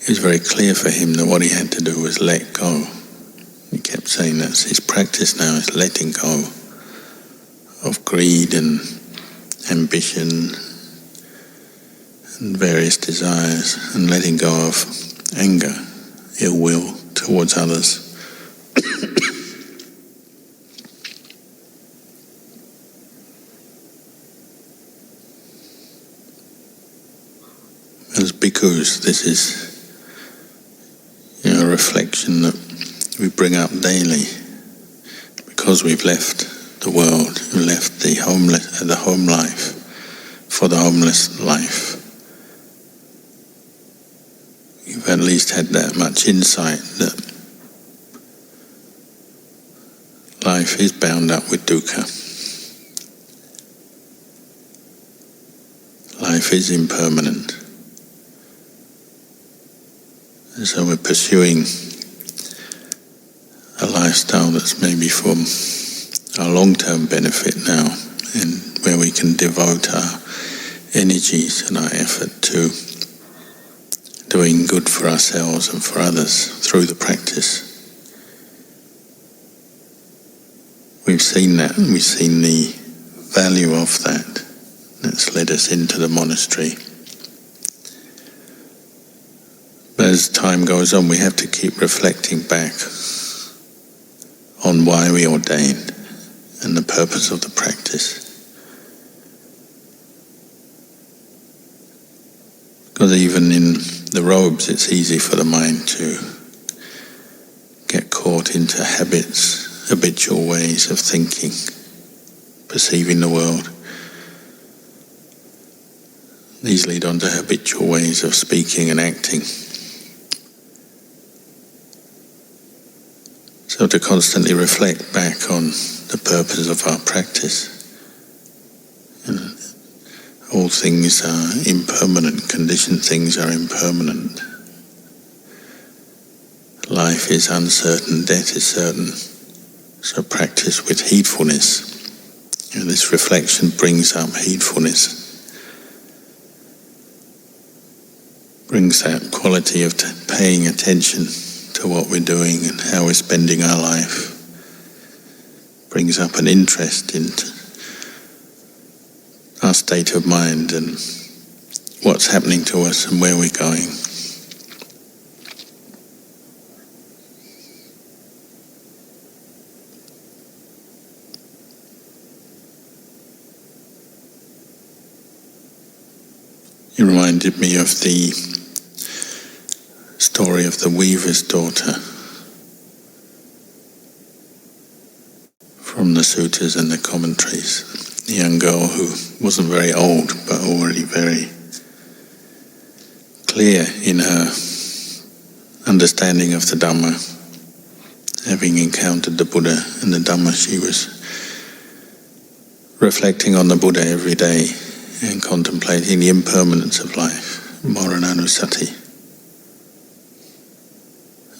it was very clear for him that what he had to do was let go. He kept saying that's his practice now, is letting go of greed and ambition and various desires, and letting go of anger, ill will towards others. As bhikkhus, this is a reflection that we bring up daily, because we've left the world, we left the home life for the homeless life. You've at least had that much insight that life is bound up with dukkha. Life is impermanent. And so we're pursuing a lifestyle that's maybe for our long-term benefit now, and where we can devote our energies and our effort to doing good for ourselves and for others through the practice. We've seen that, and we've seen the value of that. That's led us into the monastery. But as time goes on, we have to keep reflecting back on why we ordained and the purpose of the practice. Because even in the robes, it's easy for the mind to get caught into habits, habitual ways of thinking, perceiving the world. These lead on to habitual ways of speaking and acting. So to constantly reflect back on the purpose of our practice. All things are impermanent, conditioned things are impermanent. Life is uncertain, death is certain. So practice with heedfulness. This reflection brings up heedfulness. Brings that quality of paying attention to what we're doing and how we're spending our life. Brings up an interest in our state of mind and what's happening to us and where we're going. It reminded me of the story of the weaver's daughter from the suttas and the commentaries. A young girl who wasn't very old but already very clear in her understanding of the Dhamma. Having encountered the Buddha and the Dhamma, she was reflecting on the Buddha every day and contemplating the impermanence of life, Marananusati.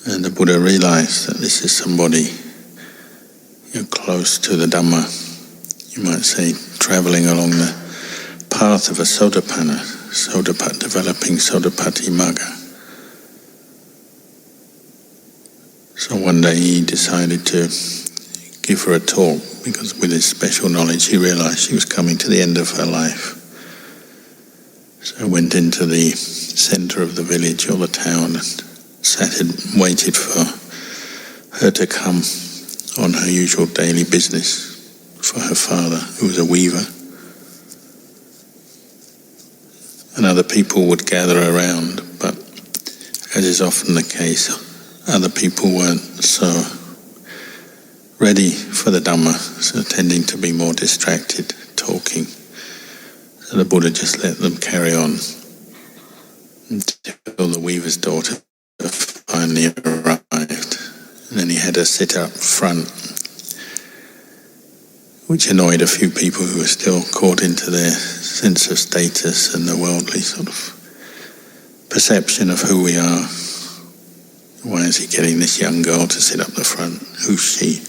And the Buddha realized that this is somebody close to the Dhamma, you might say, travelling along the path of a Sotapanna, developing Sotapatti Magga. So one day he decided to give her a talk, because with his special knowledge he realized she was coming to the end of her life. So he went into the centre of the village or the town and sat and waited for her to come on her usual daily business for her father, who was a weaver. And other people would gather around, but as is often the case, other people weren't so ready for the Dhamma, so tending to be more distracted, talking. So the Buddha just let them carry on until the weaver's daughter finally arrived. And then he had her sit up front, which annoyed a few people who were still caught into their sense of status and the worldly sort of perception of who we are. Why is he getting this young girl to sit up the front? Who's she?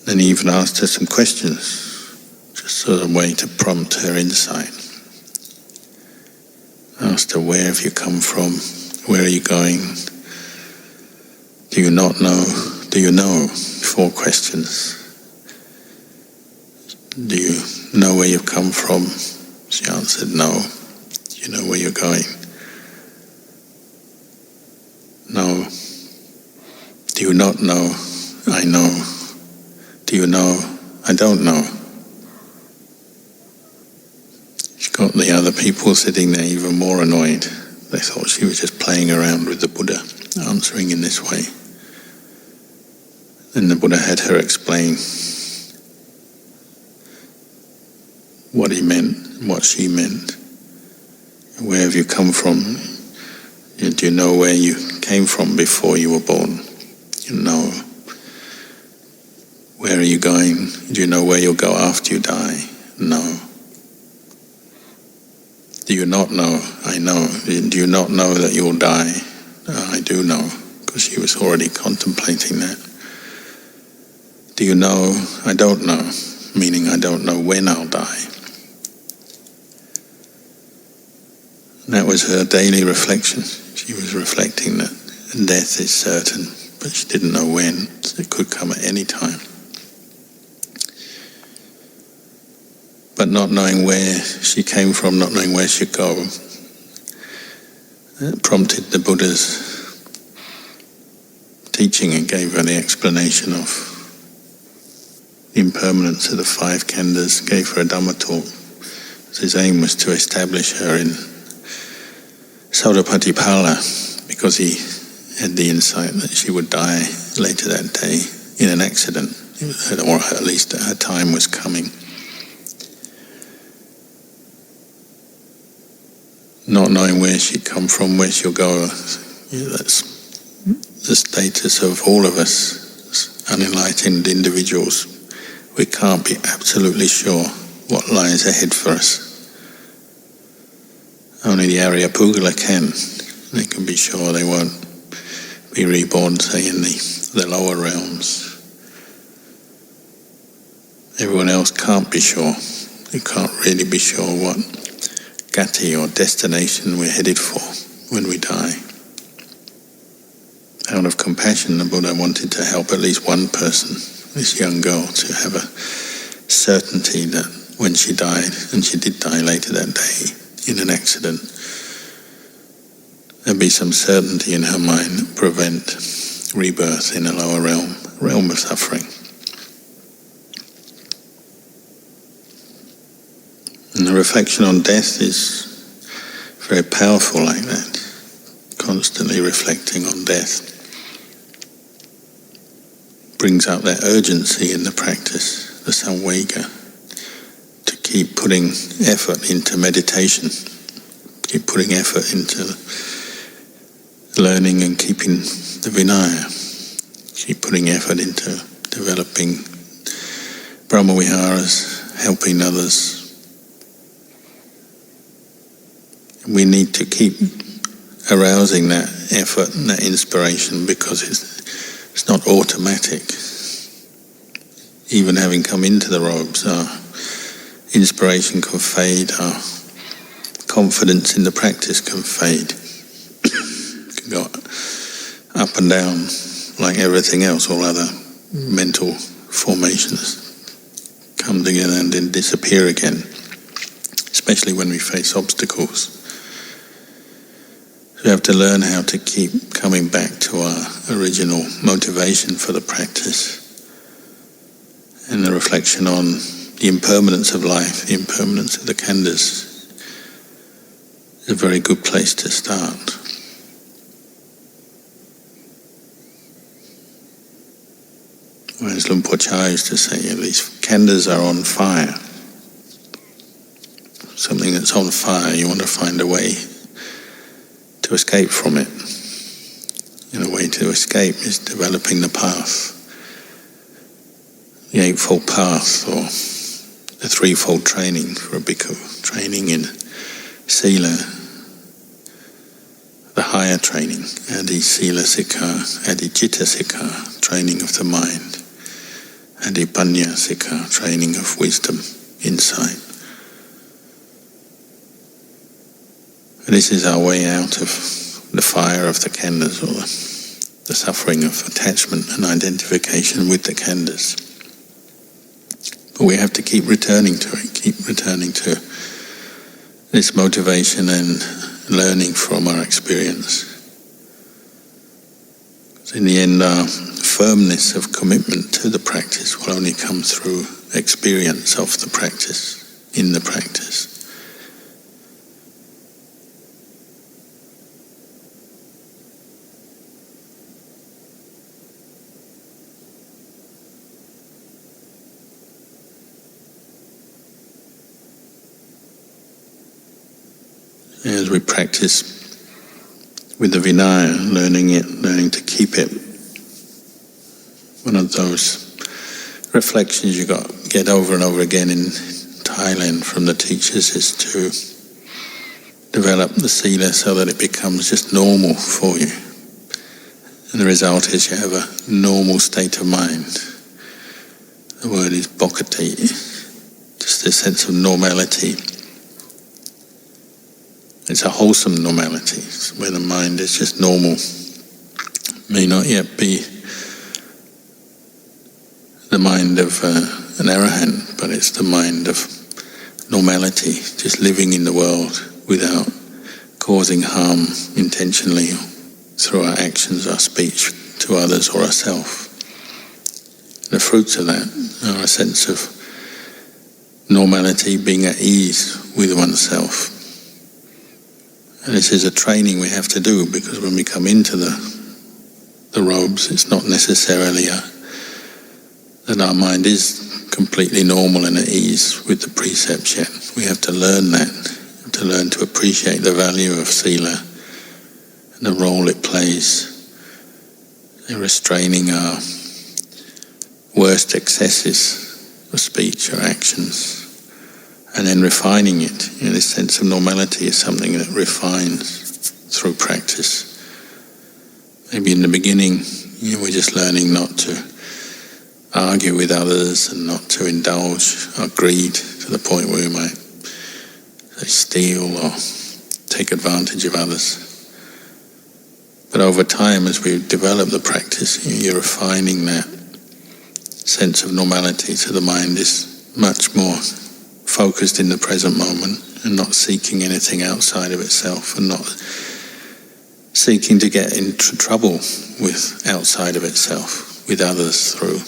Then he even asked her some questions, just sort of a way to prompt her insight. Asked her, where have you come from? Where are you going? Do you not know? Do you know? 4 questions. Do you know where you've come from? She answered, no. Do you know where you're going? No. Do you not know? I know. Do you know? I don't know. She got the other people sitting there even more annoyed. They thought she was just playing around with the Buddha, answering in this way. Then the Buddha had her explain what he meant, what she meant. Where have you come from? Do you know where you came from before you were born? You know. Where are you going? Do you know where you'll go after you die? No. Do you not know? I know. Do you not know that you'll die? I do know, because she was already contemplating that. Do you know? I don't know, meaning I don't know when I'll die. And that was her daily reflection. She was reflecting that death is certain, but she didn't know when. So it could come at any time. But not knowing where she came from, not knowing where she'd go, prompted the Buddha's teaching and gave her the explanation of the impermanence of the 5 khandhas, gave her a Dhamma talk. His aim was to establish her in Saudapatipala, because he had the insight that she would die later that day in an accident, or at least her time was coming. Not knowing where she'd come from, where she'll go, that's the status of all of us, unenlightened individuals. We can't be absolutely sure what lies ahead for us. Only the Aryapugala can. They can be sure they won't be reborn, say, in the lower realms. Everyone else can't be sure. You can't really be sure what gati or destination we're headed for when we die. Out of compassion, the Buddha wanted to help at least one person, this young girl, to have a certainty that when she died, and she did die later that day in an accident, there'd be some certainty in her mind that prevent rebirth in a lower realm of suffering. And the reflection on death is very powerful like that. Constantly reflecting on death brings out that urgency in the practice, the samvega, to keep putting effort into meditation, keep putting effort into learning and keeping the Vinaya, keep putting effort into developing Brahmaviharas, helping others. We need to keep arousing that effort and that inspiration, because it's not automatic. Even having come into the robes, our inspiration can fade, our confidence in the practice can fade. It can go up and down like everything else, all other mental formations come together and then disappear again, especially when we face obstacles. We have to learn how to keep coming back to our original motivation for the practice, and the reflection on the impermanence of life, the impermanence of the khandhas, is a very good place to start. As Luang Por Chah used to say, these khandhas are on fire. Something that's on fire, you want to find a way to escape from it. And a way to escape is developing the path, the Eightfold Path, or the threefold training for a bhikkhu. Training in sila, the higher training, adi sila sikha, adi citta sikha, training of the mind, adi panya sikha, training of wisdom, insight. This is our way out of the fire of the khandhas, or the suffering of attachment and identification with the khandhas. But we have to keep returning to it, keep returning to this motivation and learning from our experience. So in the end, our firmness of commitment to the practice will only come through experience of the practice, in the practice. As we practice with the Vinaya, learning to keep it, one of those reflections you get over and over again in Thailand from the teachers is to develop the sila so that it becomes just normal for you. And the result is you have a normal state of mind. The word is bhakti, just this sense of normality. It's a wholesome normality, where the mind is just normal. May not yet be the mind of an arahant, but it's the mind of normality, just living in the world without causing harm intentionally through our actions, our speech to others or ourselves. The fruits of that are a sense of normality, being at ease with oneself. And this is a training we have to do, because when we come into the robes, it's not necessarily that our mind is completely normal and at ease with the precepts yet. We have to learn that, to learn to appreciate the value of sila and the role it plays in restraining our worst excesses of speech or actions. And then refining it. This sense of normality is something that refines through practice. Maybe in the beginning, we're just learning not to argue with others and not to indulge our greed to the point where we might steal or take advantage of others. But over time, as we develop the practice, you're refining that sense of normality, so the mind is much more focused in the present moment and not seeking anything outside of itself, and not seeking to get into trouble with outside of itself, with others, through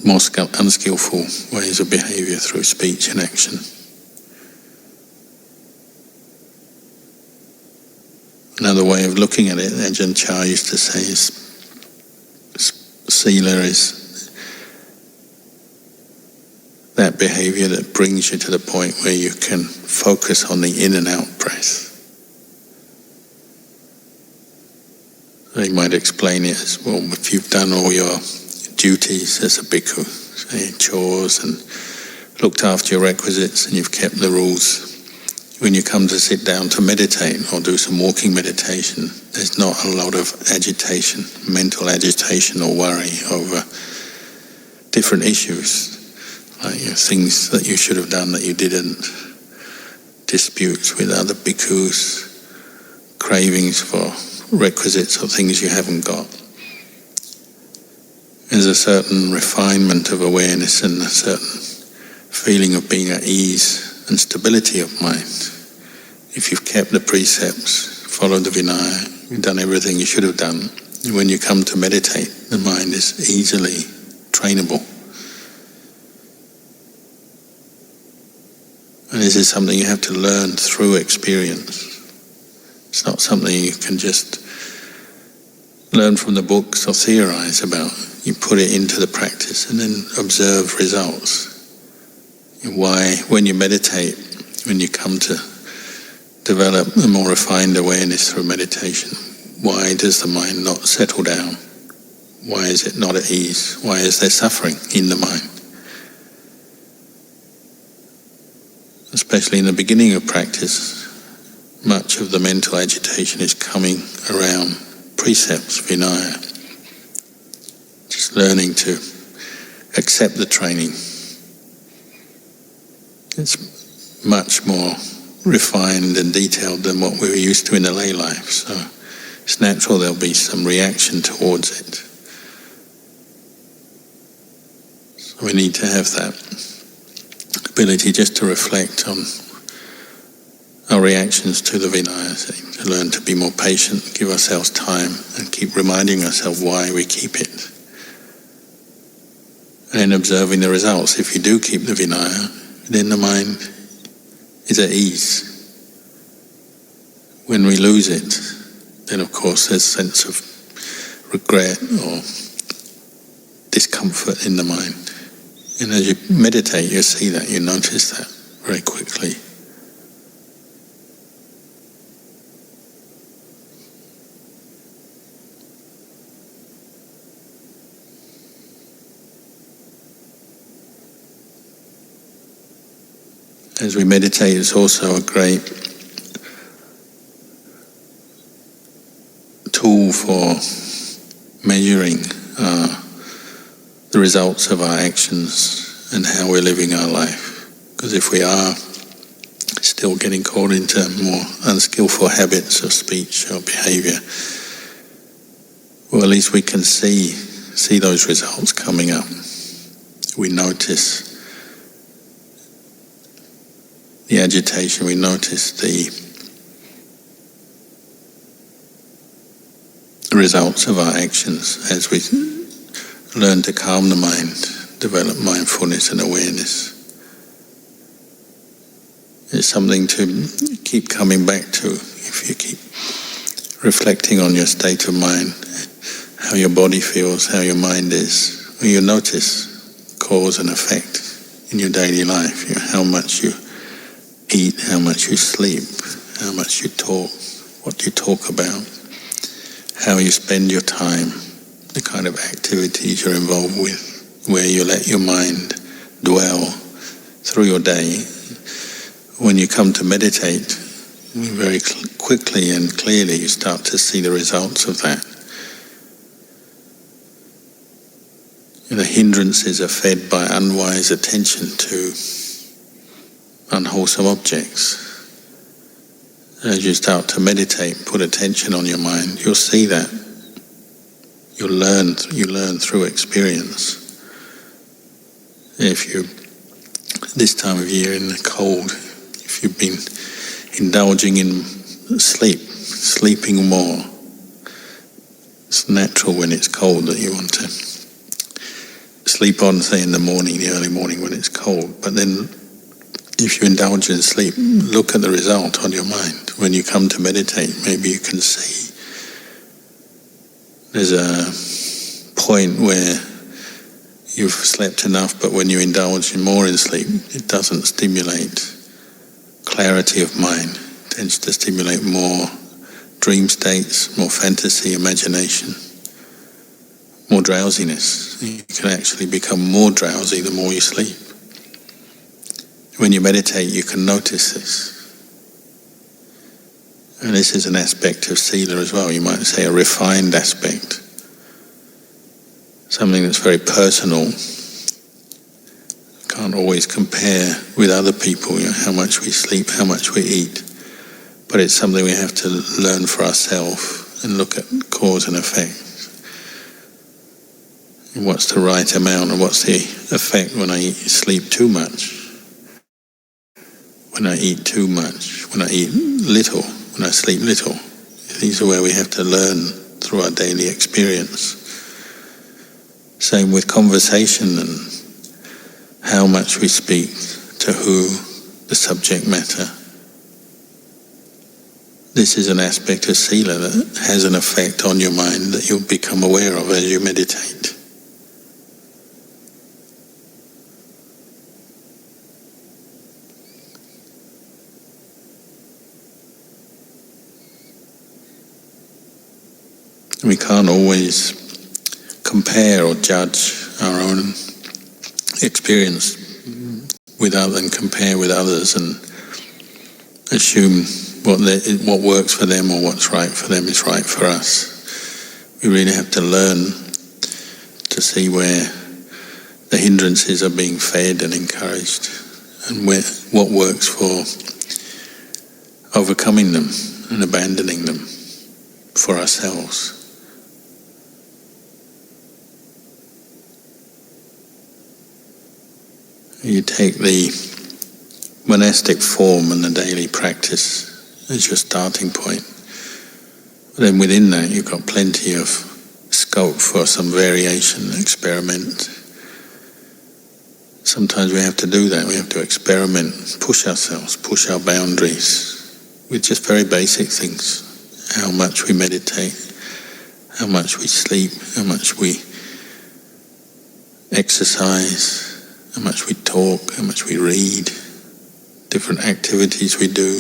more unskillful ways of behavior through speech and action. Another way of looking at it, Ajahn Chah used to say, is sila is that behavior that brings you to the point where you can focus on the in and out breath. So you might explain it as, well, if you've done all your duties as a bhikkhu, say chores, and looked after your requisites, and you've kept the rules, when you come to sit down to meditate or do some walking meditation, there's not a lot of agitation, mental agitation or worry over different issues. Like things that you should have done that you didn't, disputes with other bhikkhus, cravings for requisites or things you haven't got. There's a certain refinement of awareness and a certain feeling of being at ease and stability of mind. If you've kept the precepts, followed the Vinaya, you've done everything you should have done, and when you come to meditate, the mind is easily trainable. And this is something you have to learn through experience. It's not something you can just learn from the books or theorize about. You put it into the practice and then observe results. Why, when you meditate, when you come to develop a more refined awareness through meditation, why does the mind not settle down? Why is it not at ease? Why is there suffering in the mind? Especially in the beginning of practice, much of the mental agitation is coming around precepts, Vinaya. Just learning to accept the training. It's much more refined and detailed than what we were used to in the lay life. So it's natural there'll be some reaction towards it. So we need to have that ability just to reflect on our reactions to the Vinaya, to learn to be more patient, give ourselves time, and keep reminding ourselves why we keep it. And observing the results. If you do keep the Vinaya, then the mind is at ease. When we lose it, then of course there's a sense of regret or discomfort in the mind. And as you meditate, you see that, you notice that very quickly. As we meditate, it's also a great tool for measuring the results of our actions and how we're living our life. Because if we are still getting caught into more unskillful habits of speech or behavior, well, at least we can see those results coming up. We notice the agitation, we notice the results of our actions as we learn to calm the mind, develop mindfulness and awareness. It's something to keep coming back to if you keep reflecting on your state of mind, how your body feels, how your mind is. You notice cause and effect in your daily life, how much you eat, how much you sleep, how much you talk, what you talk about, how you spend your time, the kind of activities you're involved with, where you let your mind dwell through your day. When you come to meditate, very quickly and clearly you start to see the results of that. The hindrances are fed by unwise attention to unwholesome objects. As you start to meditate, put attention on your mind, you'll see that. You learn through experience. If you, this time of year in the cold, if you've been indulging in sleeping more, it's natural when it's cold that you want to sleep on, say in the morning, the early morning when it's cold. But then if you indulge in sleep, look at the result on your mind. When you come to meditate, maybe you can see there's a point where you've slept enough, but when you indulge more in sleep, it doesn't stimulate clarity of mind. It tends to stimulate more dream states, more fantasy, imagination, more drowsiness. You can actually become more drowsy the more you sleep. When you meditate, you can notice this. And this is an aspect of Sila as well. You might say a refined aspect. Something that's very personal. Can't always compare with other people, how much we sleep, how much we eat. But it's something we have to learn for ourselves and look at cause and effect. And what's the right amount and what's the effect when I sleep too much? When I eat too much, when I eat little, when I sleep little. These are where we have to learn through our daily experience. Same with conversation and how much we speak, to who, the subject matter. This is an aspect of Sila that has an effect on your mind that you'll become aware of as you meditate. We can't always compare or judge our own experience with others and compare with others and assume what works for them or what's right for them is right for us. We really have to learn to see where the hindrances are being fed and encouraged and where what works for overcoming them and abandoning them for ourselves. You take the monastic form and the daily practice as your starting point. But then within that you've got plenty of scope for some variation, experiment. Sometimes we have to do that. We have to experiment, push ourselves, push our boundaries with just very basic things. How much we meditate, how much we sleep, how much we exercise, how much we talk, how much we read, different activities we do.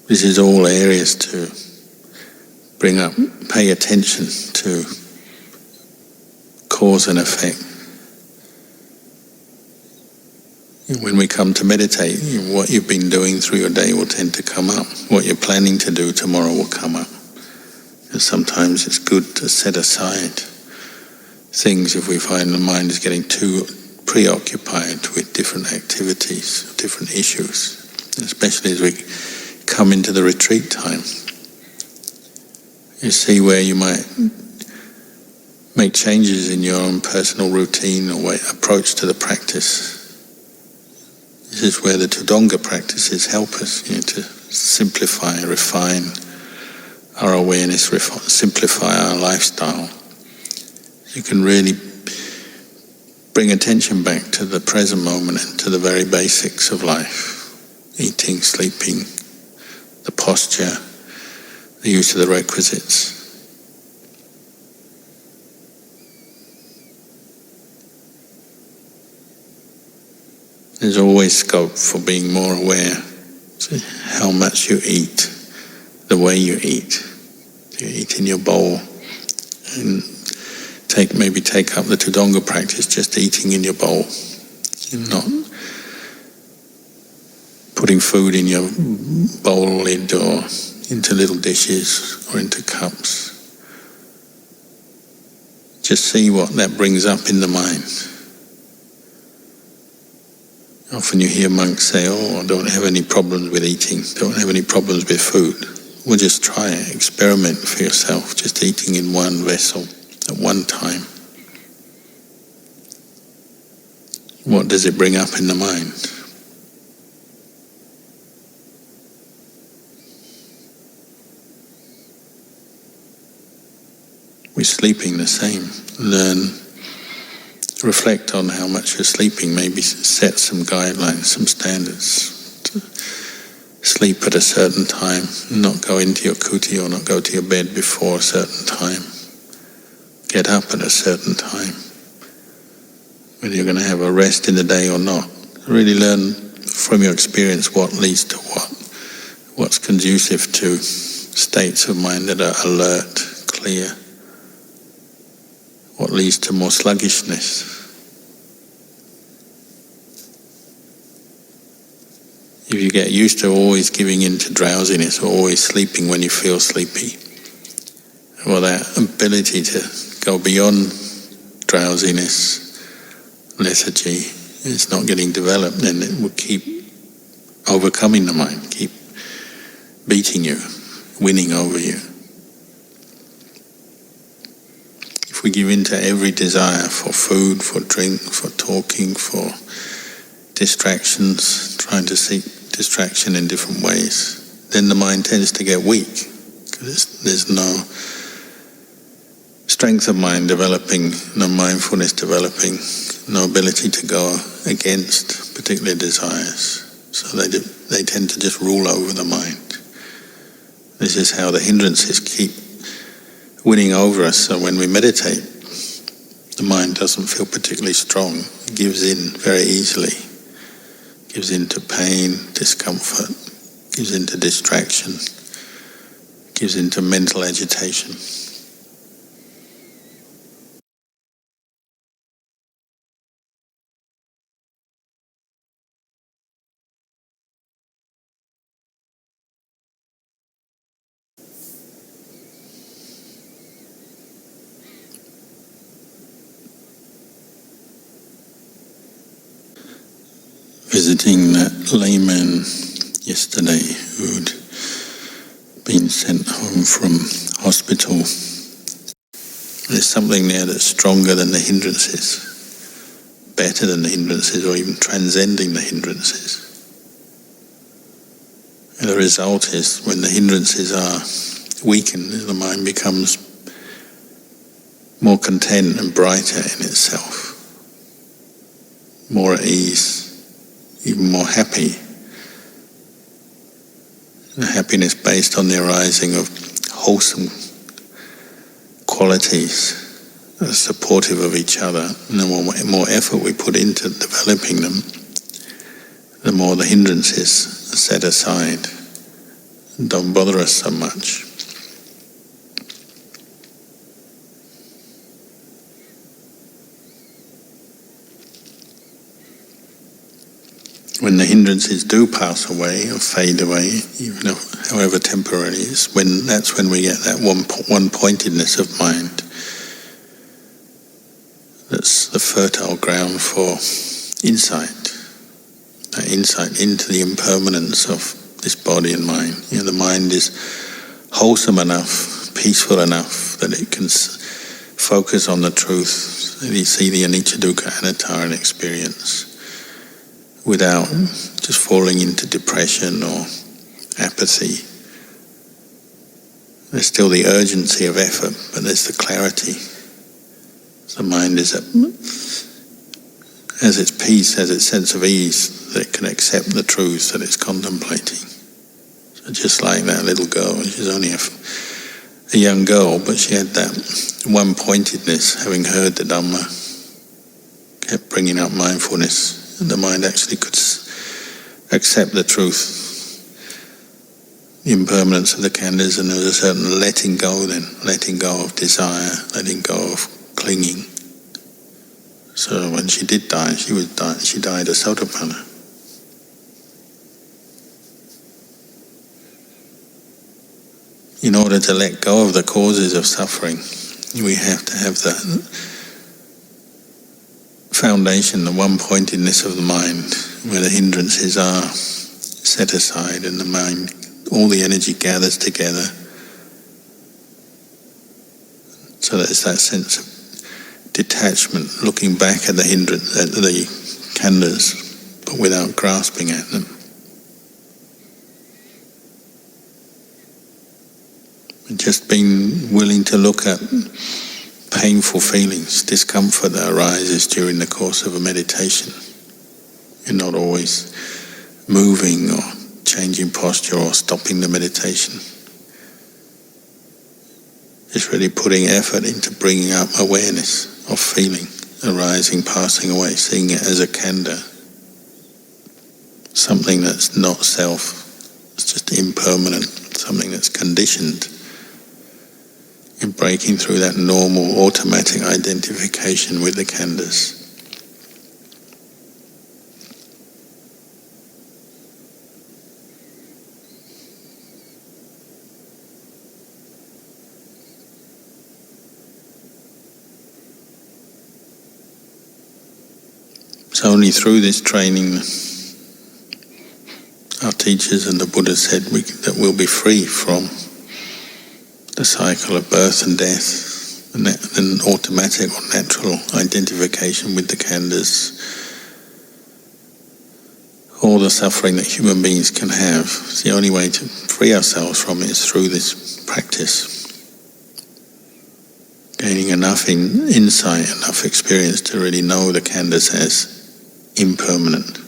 This is all areas to bring up, pay attention to cause and effect. When we come to meditate, what you've been doing through your day will tend to come up. What you're planning to do tomorrow will come up. And sometimes it's good to set aside things if we find the mind is getting too preoccupied with different activities, different issues, especially as we come into the retreat time. You see where you might make changes in your own personal routine or approach to the practice. This is where the Tudonga practices help us, to simplify, refine our awareness, simplify our lifestyle. You can really bring attention back to the present moment and to the very basics of life. Eating, sleeping, the posture, the use of the requisites. There's always scope for being more aware. See how much you eat, the way you eat. You eat in your bowl, and maybe take up the Tudonga practice, just eating in your bowl, and not putting food in your bowl lid or into little dishes or into cups. Just see what that brings up in the mind. Often you hear monks say, I don't have any problems with eating, don't have any problems with food. Well, just try it, experiment for yourself, just eating in one vessel at one time. What does it bring up in the mind? With sleeping the same. Reflect on how much you're sleeping, maybe set some guidelines, some standards. To sleep at a certain time, not go into your kuti or not go to your bed before a certain time. Get up at a certain time. Whether you're going to have a rest in the day or not. Really learn from your experience what leads to what. What's conducive to states of mind that are alert, clear. What leads to more sluggishness? If you get used to always giving in to drowsiness or always sleeping when you feel sleepy, well, that ability to go beyond drowsiness, lethargy, is not getting developed, then it will keep overcoming the mind, keep beating you, winning over you. If we give in to every desire for food, for drink, for talking, for distractions, trying to seek distraction in different ways, then the mind tends to get weak. There's no strength of mind developing, no mindfulness developing, no ability to go against particular desires. So they tend to just rule over the mind. This is how the hindrances keep winning over us. So when we meditate, the mind doesn't feel particularly strong. It gives in very easily. Gives in to pain, discomfort, gives in to distraction, gives in to mental agitation. visiting that layman yesterday who'd been sent home from hospital. There's something there that's stronger than the hindrances, better than the hindrances, or even transcending the hindrances. And the result is, when the hindrances are weakened, the mind becomes more content and brighter in itself, more at ease, even more happy. The happiness based on the arising of wholesome qualities that are supportive of each other. And the more effort we put into developing them, the more the hindrances are set aside and don't bother us so much. When the hindrances do pass away or fade away, even however temporary, that's when we get that one-pointedness of mind. That's the fertile ground for insight. That insight into the impermanence of this body and mind. The mind is wholesome enough, peaceful enough that it can focus on the truth, that you see the anicca, dukkha, anatta in experience, without just falling into depression or apathy. There's still the urgency of effort, but there's the clarity. The mind has its peace, has its sense of ease, that it can accept the truth that it's contemplating. So just like that little girl, she's only a young girl, but she had that one-pointedness, having heard the Dhamma, kept bringing up mindfulness, and the mind actually could accept the truth, the impermanence of the khandhas, and there was a certain letting go then, letting go of desire, letting go of clinging. So when she did die, she died a sotapanna. In order to let go of the causes of suffering, we have to have the foundation, the one-pointedness of the mind, where the hindrances are set aside and the mind, all the energy gathers together. So there's that sense of detachment, looking back at the khandhas, but without grasping at them. And just being willing to look at painful feelings, discomfort that arises during the course of a meditation. You're not always moving or changing posture or stopping the meditation. Just really putting effort into bringing up awareness of feeling, arising, passing away, seeing it as a khandha, something that's not self, it's just impermanent, something that's conditioned. And breaking through that normal, automatic identification with the khandhas. It's only through this training, our teachers and the Buddha said that we'll be free from the cycle of birth and death, and an automatic or natural identification with the khandhas. All the suffering that human beings can have, it's the only way to free ourselves from it is through this practice. Gaining enough insight, enough experience to really know the khandhas as impermanent.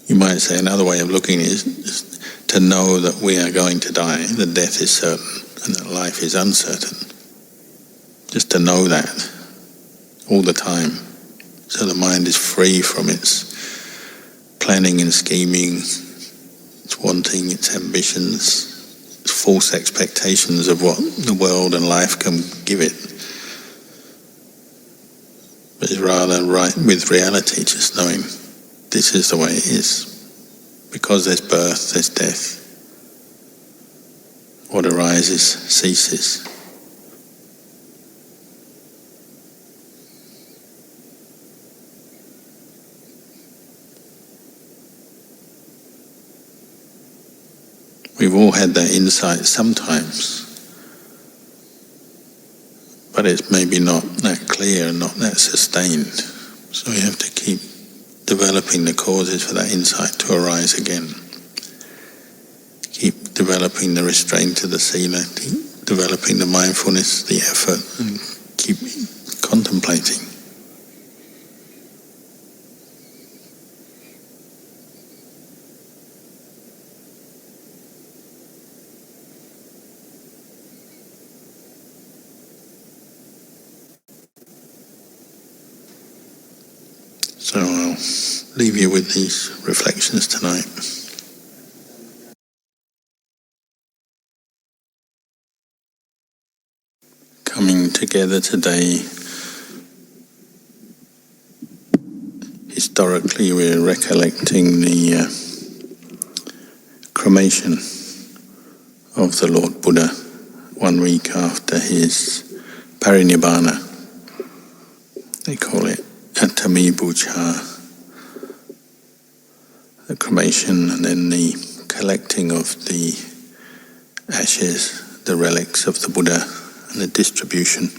You might say another way of looking at it is to know that we are going to die, that death is certain, and that life is uncertain. Just to know that all the time, so the mind is free from its planning and scheming, its wanting, its ambitions, its false expectations of what the world and life can give it. But it's rather right with reality, just knowing this is the way it is. Because there's birth, there's death. What arises ceases. We've all had that insight sometimes, but it's maybe not that clear and not that sustained. So we have to keep developing the causes for that insight to arise again. Keep developing the restraint of the sila, keep developing the mindfulness, the effort, and keep contemplating. So I'll leave you with these reflections tonight. Coming together today, historically we're recollecting the cremation of the Lord Buddha 1 week after his parinibbana. They call it Attami Bucha, the cremation, and then the collecting of the ashes, the relics of the Buddha, and the distribution.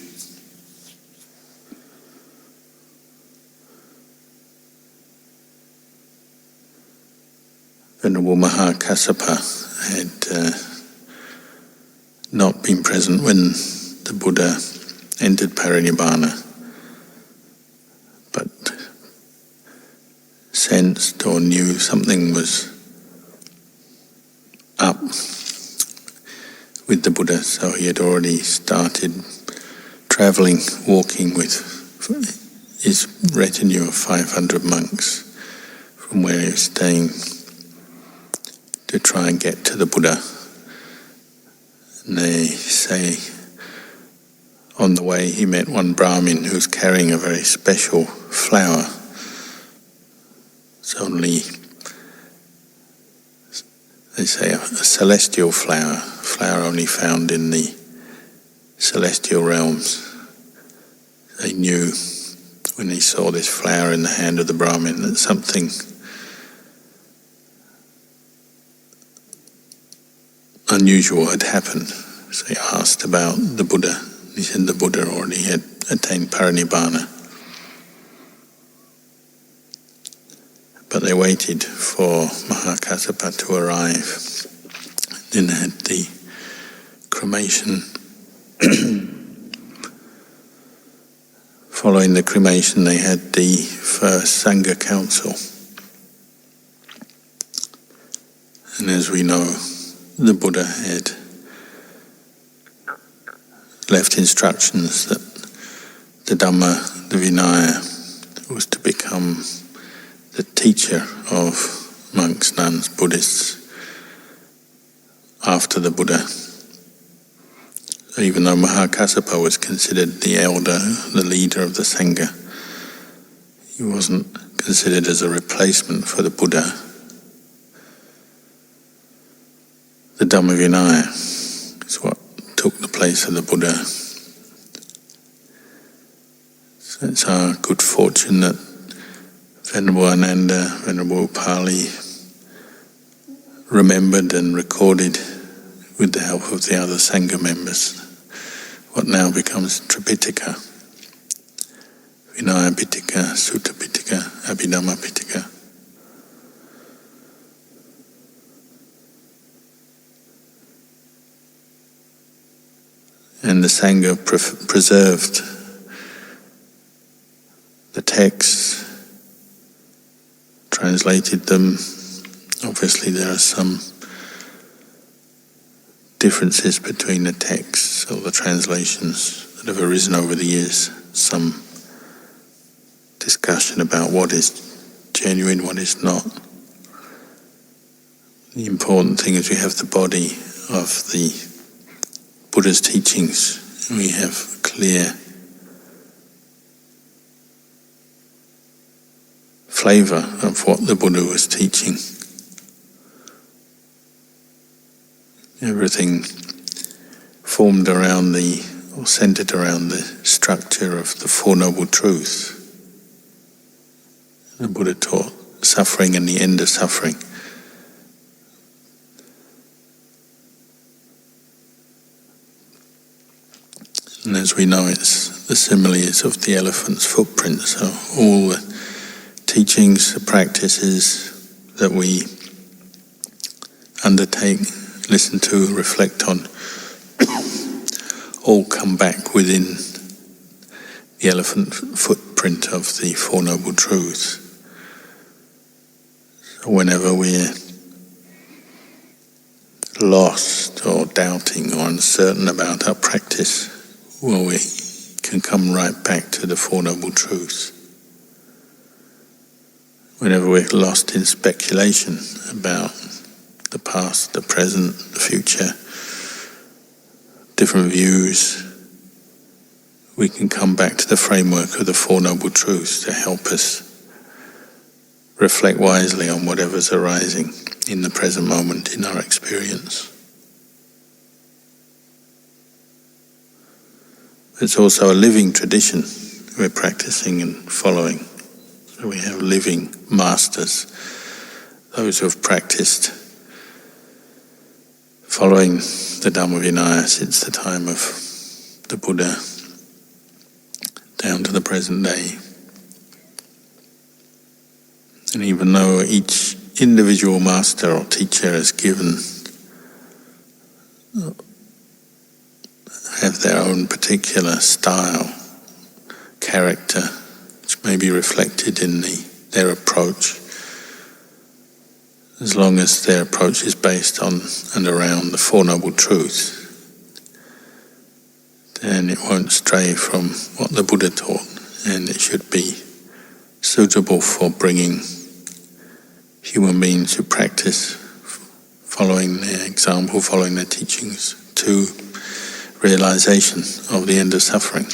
Venerable Mahakassapa had not been present when the Buddha entered parinibbana, but sensed or knew something was up with the Buddha, so he had already started travelling, walking with his retinue of 500 monks from where he was staying to try and get to the Buddha. And they say on the way he met one Brahmin who was carrying a very special flower. It's only, they say, a celestial flower only found in the celestial realms. They knew when they saw this flower in the hand of the Brahmin that something unusual had happened. So he asked about the Buddha. He said the Buddha already had attained parinibbana. But they waited for Mahakassapa to arrive. Then they had the cremation. Following the cremation, they had the first Sangha Council. And as we know, the Buddha had left instructions that the Dhamma, the Vinaya, was to become the teacher of monks, nuns, Buddhists after the Buddha. Even though Mahakassapa was considered the elder, the leader of the Sangha, he wasn't considered as a replacement for the Buddha. The Dhamma Vinaya is what took the place of the Buddha. So it's our good fortune that Venerable Ananda, Venerable Pali remembered and recorded with the help of the other Sangha members what now becomes Tripitaka, Vinaya Pitaka, Sutta Pitaka, Abhidhamma Pitaka. And the Sangha preserved the texts, translated them. Obviously there are some differences between the texts or the translations that have arisen over the years. Some discussion about what is genuine, what is not. The important thing is we have the body of the Buddha's teachings. We have clear flavour of what the Buddha was teaching. Everything formed around or centred around the structure of the Four Noble Truths. The Buddha taught suffering and the end of suffering. And as we know, it's the similes of the elephant's footprint. So all the teachings, the practices that we undertake, listen to, reflect on, all come back within the elephant footprint of the Four Noble Truths. So whenever we're lost or doubting or uncertain about our practice, well, we can come right back to the Four Noble Truths. Whenever we're lost in speculation about the past, the present, the future, different views, we can come back to the framework of the Four Noble Truths to help us reflect wisely on whatever's arising in the present moment in our experience. It's also a living tradition we're practicing and following. So we have living masters, those who have practiced following the Dhamma since the time of the Buddha down to the present day. And even though each individual master or teacher has have their own particular style, character, which may be reflected in their approach, as long as their approach is based on and around the Four Noble Truths, then it won't stray from what the Buddha taught, and it should be suitable for bringing human beings who practice following their example, following their teachings, to realization of the end of suffering.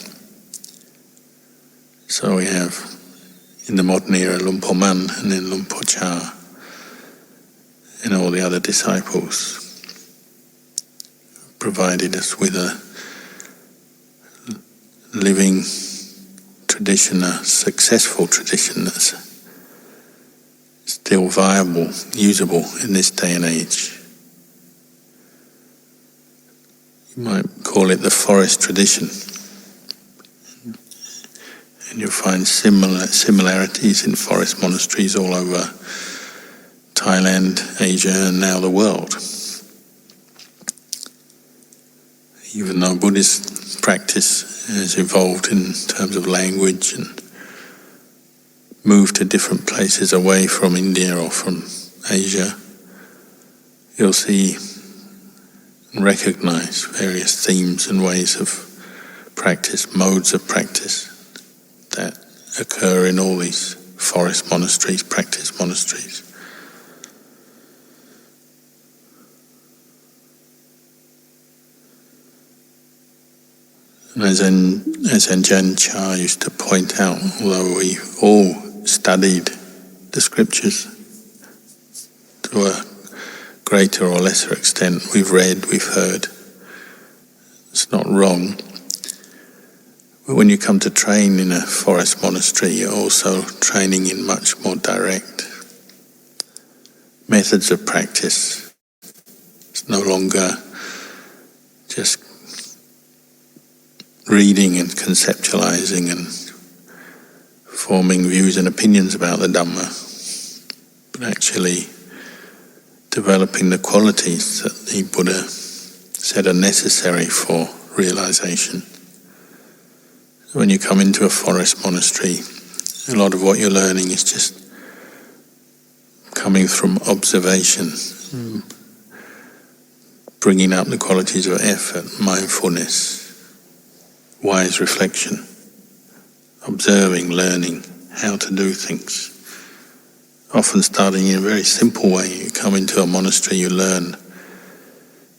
So we have in the modern era Luang Por Man and then Luang Por Chah and all the other disciples provided us with a living tradition, a successful tradition that's still viable, usable in this day and age. You might call it the forest tradition. And you'll find similarities in forest monasteries all over Thailand, Asia, and now the world. Even though Buddhist practice has evolved in terms of language and moved to different places away from India or from Asia, you'll see and recognize various themes and ways of practice, modes of practice that occur in all these forest monasteries, practice monasteries. And as Ajahn Chah used to point out, although we all studied the scriptures to a greater or lesser extent, we've read, we've heard, it's not wrong. But when you come to train in a forest monastery, you're also training in much more direct methods of practice. It's no longer just reading and conceptualizing and forming views and opinions about the Dhamma, but actually developing the qualities that the Buddha said are necessary for realization. When you come into a forest monastery, a lot of what you're learning is just coming from observation, bringing up the qualities of effort, mindfulness, wise reflection, observing, learning how to do things. Often starting in a very simple way. You come into a monastery, you learn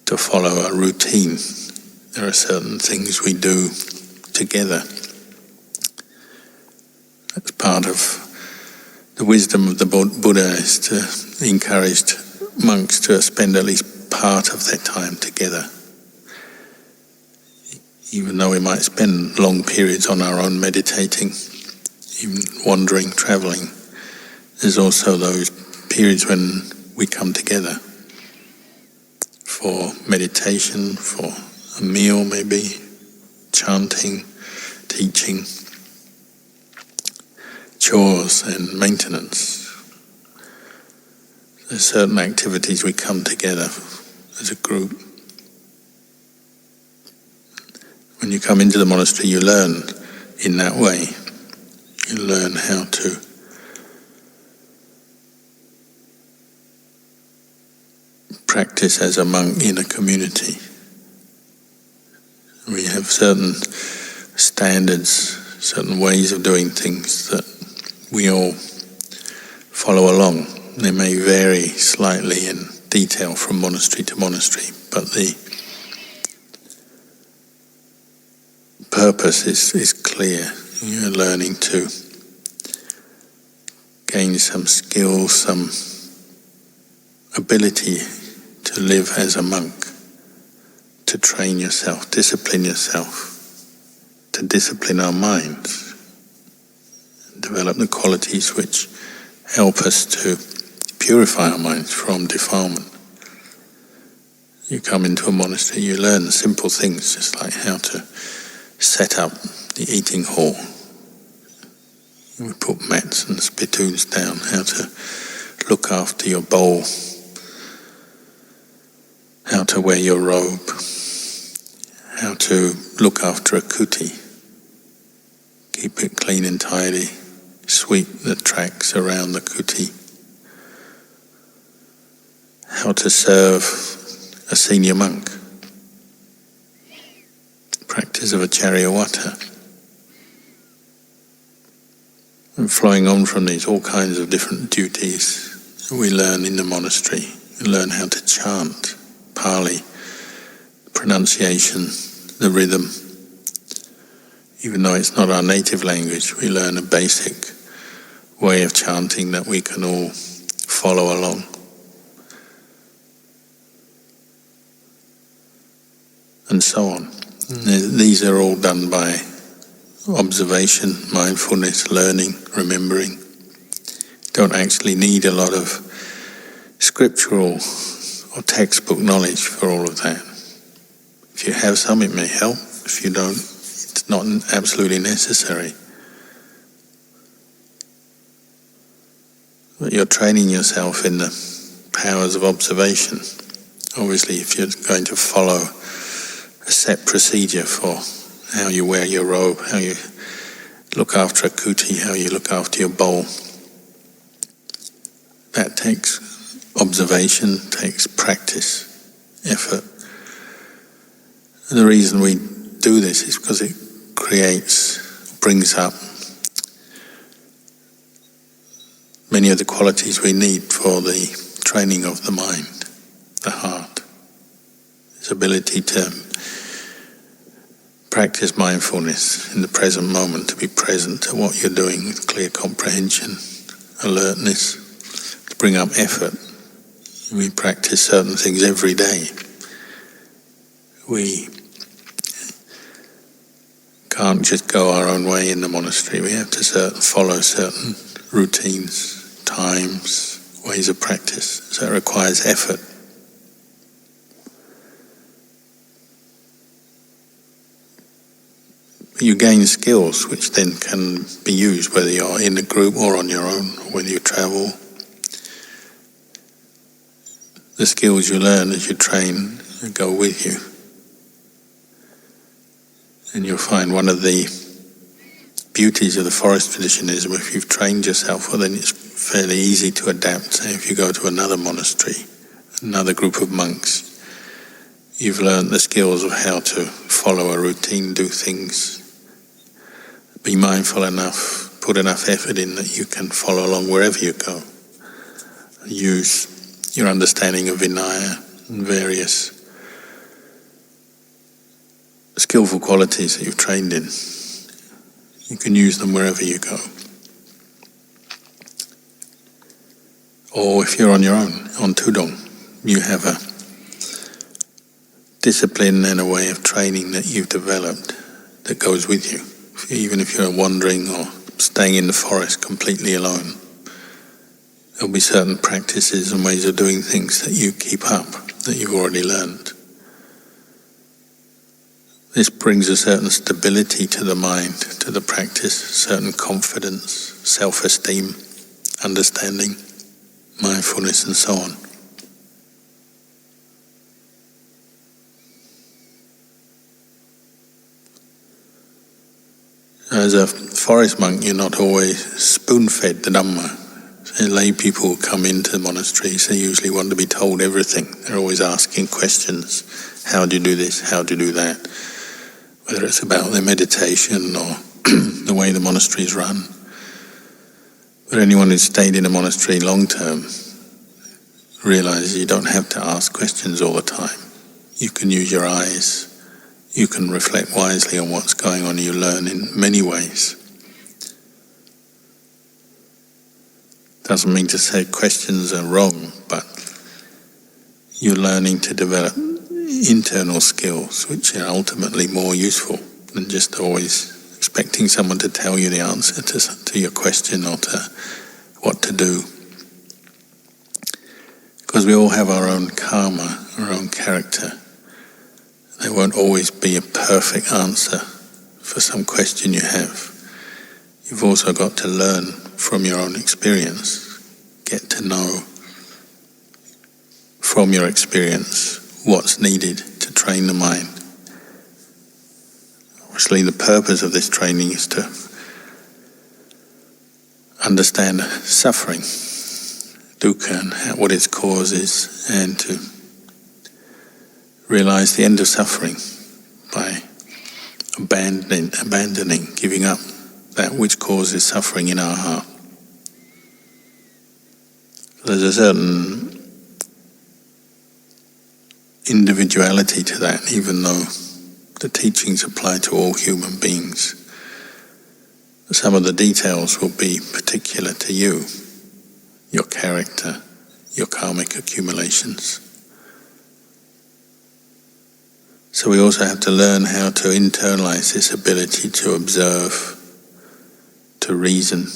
to follow a routine. There are certain things we do together. That's part of the wisdom of the Buddha, is to encourage monks to spend at least part of their time together. Even though we might spend long periods on our own meditating, even wandering, travelling, there's also those periods when we come together for meditation, for a meal maybe, chanting, teaching, chores and maintenance. There's certain activities we come together as a group. When you come into the monastery, you learn in that way. You learn how to practice as a monk in a community. We have certain standards, certain ways of doing things that we all follow along. They may vary slightly in detail from monastery to monastery, but the purpose is clear. You're learning to gain some skill, some ability to live as a monk, to train yourself, discipline yourself, to discipline our minds, and develop the qualities which help us to purify our minds from defilement. You come into a monastery, you learn simple things, just like how to set up the eating hall. We put mats and spittoons down, how to look after your bowl, how to wear your robe, how to look after a kuti, keep it clean and tidy, sweep the tracks around the kuti, how to serve a senior monk, practice of a Charyawatta. And flowing on from these, all kinds of different duties we learn in the monastery. We learn how to chant, Pali, pronunciation, the rhythm. Even though it's not our native language, we learn a basic way of chanting that we can all follow along. And so on. These are all done by observation, mindfulness, learning, remembering. Don't actually need a lot of scriptural or textbook knowledge for all of that. If you have some, it may help. If you don't, it's not absolutely necessary. But you're training yourself in the powers of observation. Obviously, if you're going to follow a set procedure for how you wear your robe, how you look after a kuti, how you look after your bowl, that takes observation, takes practice, effort. And the reason we do this is because it brings up many of the qualities we need for the training of the mind, the heart. Its ability to practice mindfulness in the present moment, to be present to what you're doing with clear comprehension, alertness, to bring up effort. We practice certain things every day. We can't just go our own way in the monastery. We have to follow certain routines, times, ways of practice. So it requires effort. You gain skills which then can be used whether you're in a group or on your own, or whether you travel. The skills you learn as you train go with you. And you'll find one of the beauties of the forest tradition is if you've trained yourself, well, then it's fairly easy to adapt. Say if you go to another monastery, another group of monks, you've learned the skills of how to follow a routine, do things, be mindful enough, put enough effort in that you can follow along wherever you go. Use your understanding of Vinaya and various skillful qualities that you've trained in. You can use them wherever you go. Or if you're on your own, on Tudong, you have a discipline and a way of training that you've developed that goes with you. Even if you're wandering or staying in the forest completely alone, there'll be certain practices and ways of doing things that you keep up, that you've already learned. This brings a certain stability to the mind, to the practice, certain confidence, self-esteem, understanding, mindfulness, and so on. As a forest monk, you're not always spoon-fed the Dhamma. So lay people who come into the monasteries, they usually want to be told everything. They're always asking questions. How do you do this? How do you do that? Whether it's about their meditation or the way the monastery is run. But anyone who's stayed in a monastery long term realizes you don't have to ask questions all the time. You can use your eyes. You can reflect wisely on what's going on. You learn in many ways. Doesn't mean to say questions are wrong, but you're learning to develop internal skills which are ultimately more useful than just always expecting someone to tell you the answer to your question or to what to do. Because we all have our own karma, our own character. There won't always be a perfect answer for some question you have. You've also got to learn from your own experience, get to know from your experience what's needed to train the mind. Obviously, the purpose of this training is to understand suffering, dukkha, and what its cause is, and to realize the end of suffering by abandoning, giving up that which causes suffering in our heart. There's a certain individuality to that, even though the teachings apply to all human beings. Some of the details will be particular to you, your character, your karmic accumulations. So we also have to learn how to internalize this ability to observe, to reason,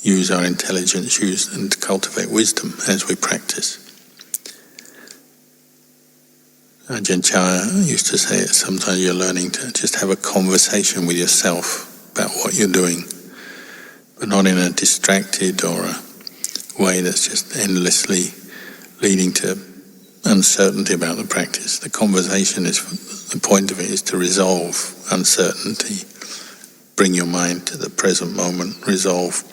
use our intelligence, and to cultivate wisdom as we practice. Ajahn Kalyano used to say that sometimes you're learning to just have a conversation with yourself about what you're doing, but not in a distracted or a way that's just endlessly leading to uncertainty about the practice. The conversation is, the point of it is to resolve uncertainty, bring your mind to the present moment, resolve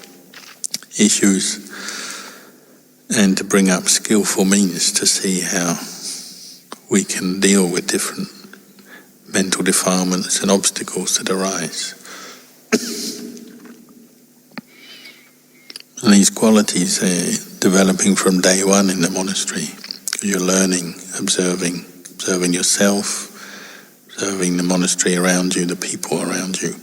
issues, and to bring up skillful means to see how we can deal with different mental defilements and obstacles that arise. And these qualities are developing from day one in the monastery. You're learning, observing yourself, observing the monastery around you, the people around you.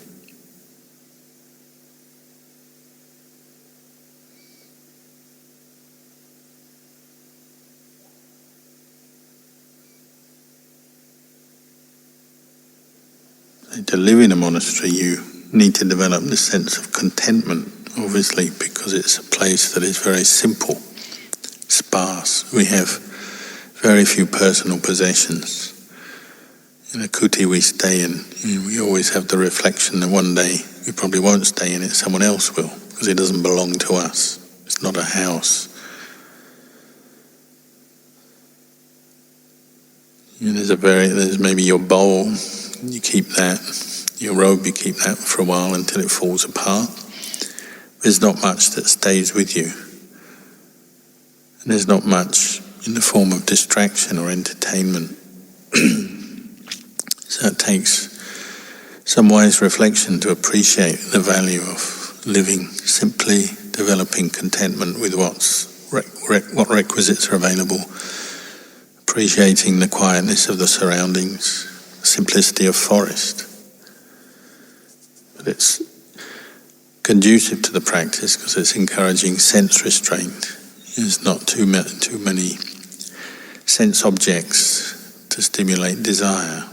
To live in a monastery, you need to develop this sense of contentment, obviously, because it's a place that is very simple, sparse. We have very few personal possessions. In a kuti we stay in, we always have the reflection that one day we probably won't stay in it, someone else will, because it doesn't belong to us. It's not a house. There's maybe your bowl, you keep that, your robe, you keep that for a while until it falls apart. There's not much that stays with you. And there's not much in the form of distraction or entertainment. So it takes some wise reflection to appreciate the value of living simply, developing contentment with what requisites are available, appreciating the quietness of the surroundings, the simplicity of forest. But it's conducive to the practice because it's encouraging sense restraint. There's not too many sense objects to stimulate desire.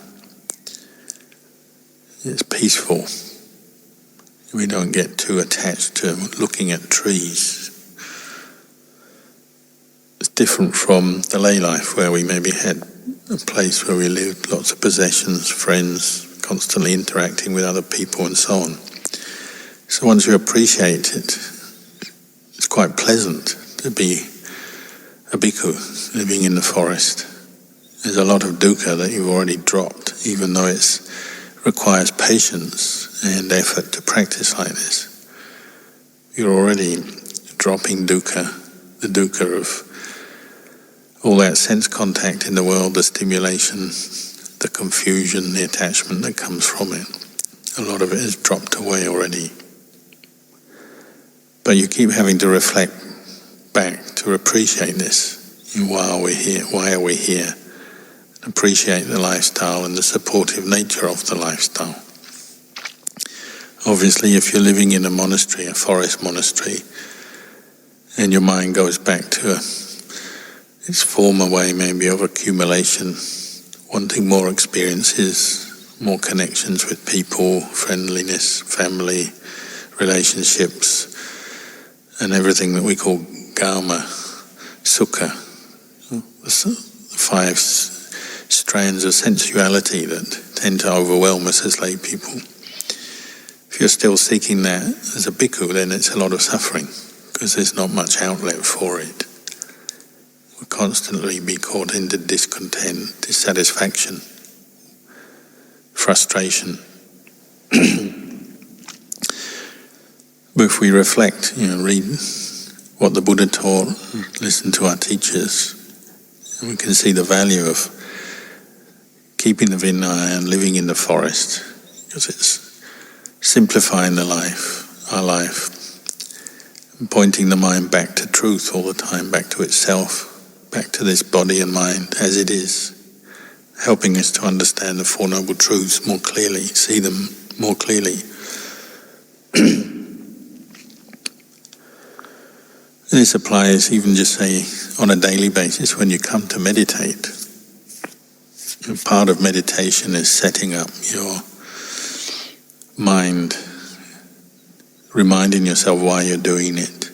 It's peaceful. We don't get too attached to looking at trees. It's different from the lay life where we maybe had a place where we lived, lots of possessions, friends, constantly interacting with other people and so on. So once you appreciate it, it's quite pleasant to be a bhikkhu living in the forest. There's a lot of dukkha that you've already dropped, even though it requires patience and effort to practice like this. You're already dropping dukkha, the dukkha of all that sense contact in the world, the stimulation, the confusion, the attachment that comes from it. A lot of it has dropped away already. But you keep having to reflect back to appreciate this. Why are we here? Why are we here? Appreciate the lifestyle and the supportive nature of the lifestyle. Obviously, if you're living in a monastery, a forest monastery, and your mind goes back to its former way maybe of accumulation, wanting more experiences, more connections with people, friendliness, family, relationships, and everything that we call dhamma, sukha, the 5 strands of sensuality that tend to overwhelm us as lay people. If you're still seeking that as a bhikkhu, then it's a lot of suffering, because there's not much outlet for it. We'll constantly be caught into discontent, dissatisfaction, frustration. But if we reflect, read what the Buddha taught, listen to our teachers, and we can see the value of keeping the Vinaya and living in the forest, because it's simplifying our life, and pointing the mind back to truth all the time, back to itself, back to this body and mind as it is, helping us to understand the Four Noble Truths more clearly, see them more clearly. This applies even just say on a daily basis when you come to meditate. Part of meditation is setting up your mind, reminding yourself why you're doing it,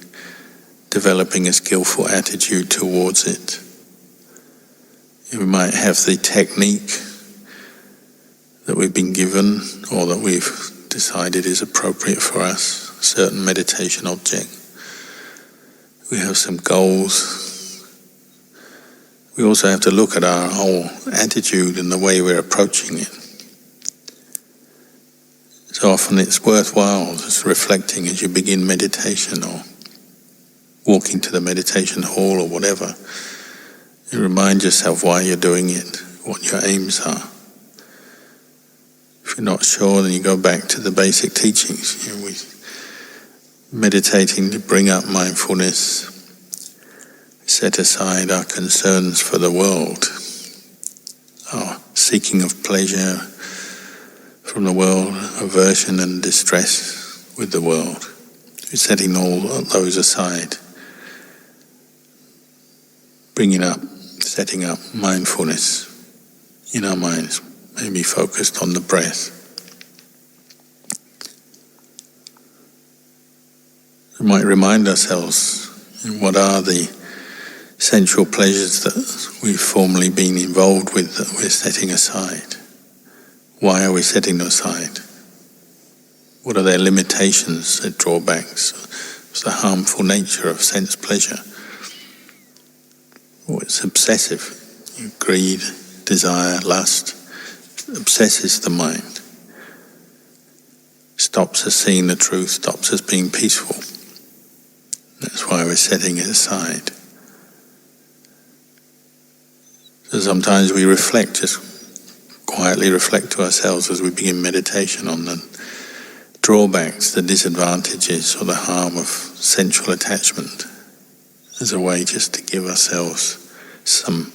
developing a skillful attitude towards it. You might have the technique that we've been given or that we've decided is appropriate for us, a certain meditation object. We have some goals. We also have to look at our whole attitude and the way we're approaching it. So often it's worthwhile just reflecting as you begin meditation or walking to the meditation hall or whatever. You remind yourself why you're doing it, what your aims are. If you're not sure, then you go back to the basic teachings. Meditating to bring up mindfulness, set aside our concerns for the world, our seeking of pleasure from the world, aversion and distress with the world. We're setting all those aside, setting up mindfulness in our minds, maybe focused on the breath. We might remind ourselves what are the sensual pleasures that we've formerly been involved with that we're setting aside. Why are we setting them aside? What are their limitations, their drawbacks? What's the harmful nature of sense pleasure? Well, it's obsessive. Greed, desire, lust obsesses the mind. Stops us seeing the truth, stops us being peaceful. That's why we're setting it aside. So sometimes we reflect, just quietly reflect to ourselves as we begin meditation on the drawbacks, the disadvantages or the harm of sensual attachment, as a way just to give ourselves some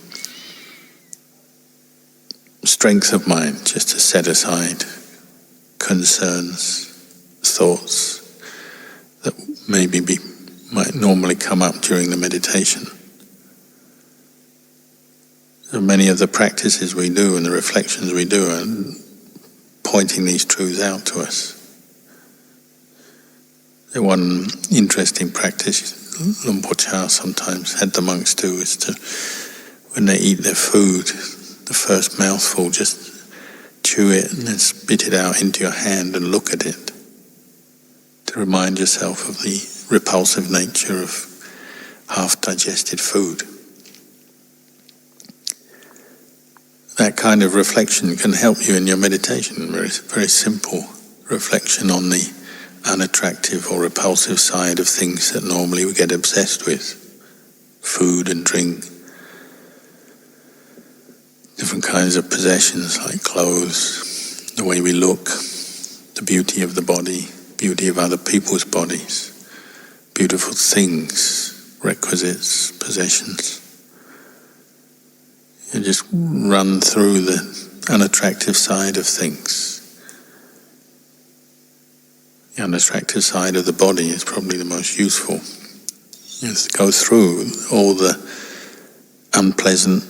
strength of mind, just to set aside concerns, thoughts that might normally come up during the meditation. So many of the practices we do and the reflections we do are pointing these truths out to us. The one interesting practice Luang Por Chah sometimes had the monks do is to, when they eat their food, the first mouthful, just chew it and then spit it out into your hand and look at it, to remind yourself of the repulsive nature of half-digested food. That kind of reflection can help you in your meditation. Very, very simple reflection on the unattractive or repulsive side of things that normally we get obsessed with. Food and drink, different kinds of possessions like clothes, the way we look, the beauty of the body, beauty of other people's bodies, beautiful things, requisites, possessions. You just run through the unattractive side of things. The unattractive side of the body is probably the most useful. Just go through all the unpleasant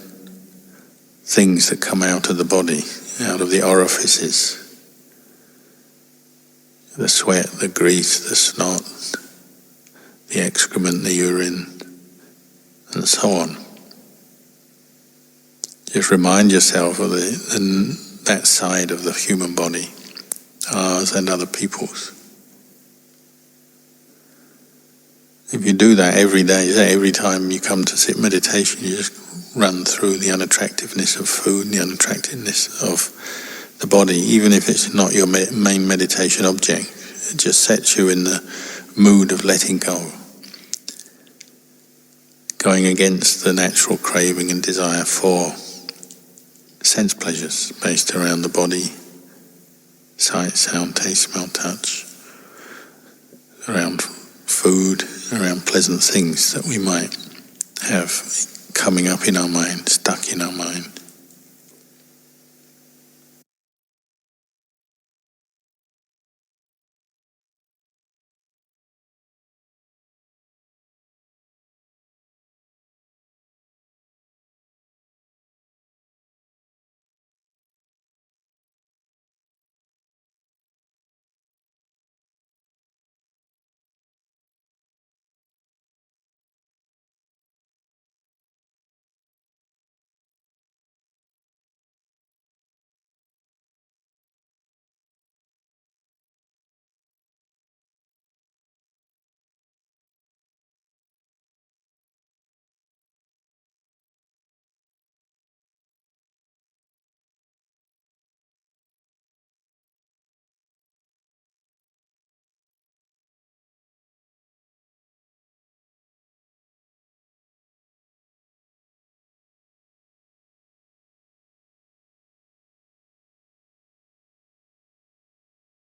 things that come out of the body, out of the orifices. The sweat, the grease, the snot, the excrement, the urine, and so on. Just remind yourself of that side of the human body, ours and other people's. If you do that every day, every time you come to sit meditation, you just run through the unattractiveness of food, the unattractiveness of the body, even if it's not your main meditation object. It just sets you in the mood of letting go, going against the natural craving and desire for sense pleasures based around the body, sight, sound, taste, smell, touch, around food, around pleasant things that we might have coming up in our mind, stuck in our mind.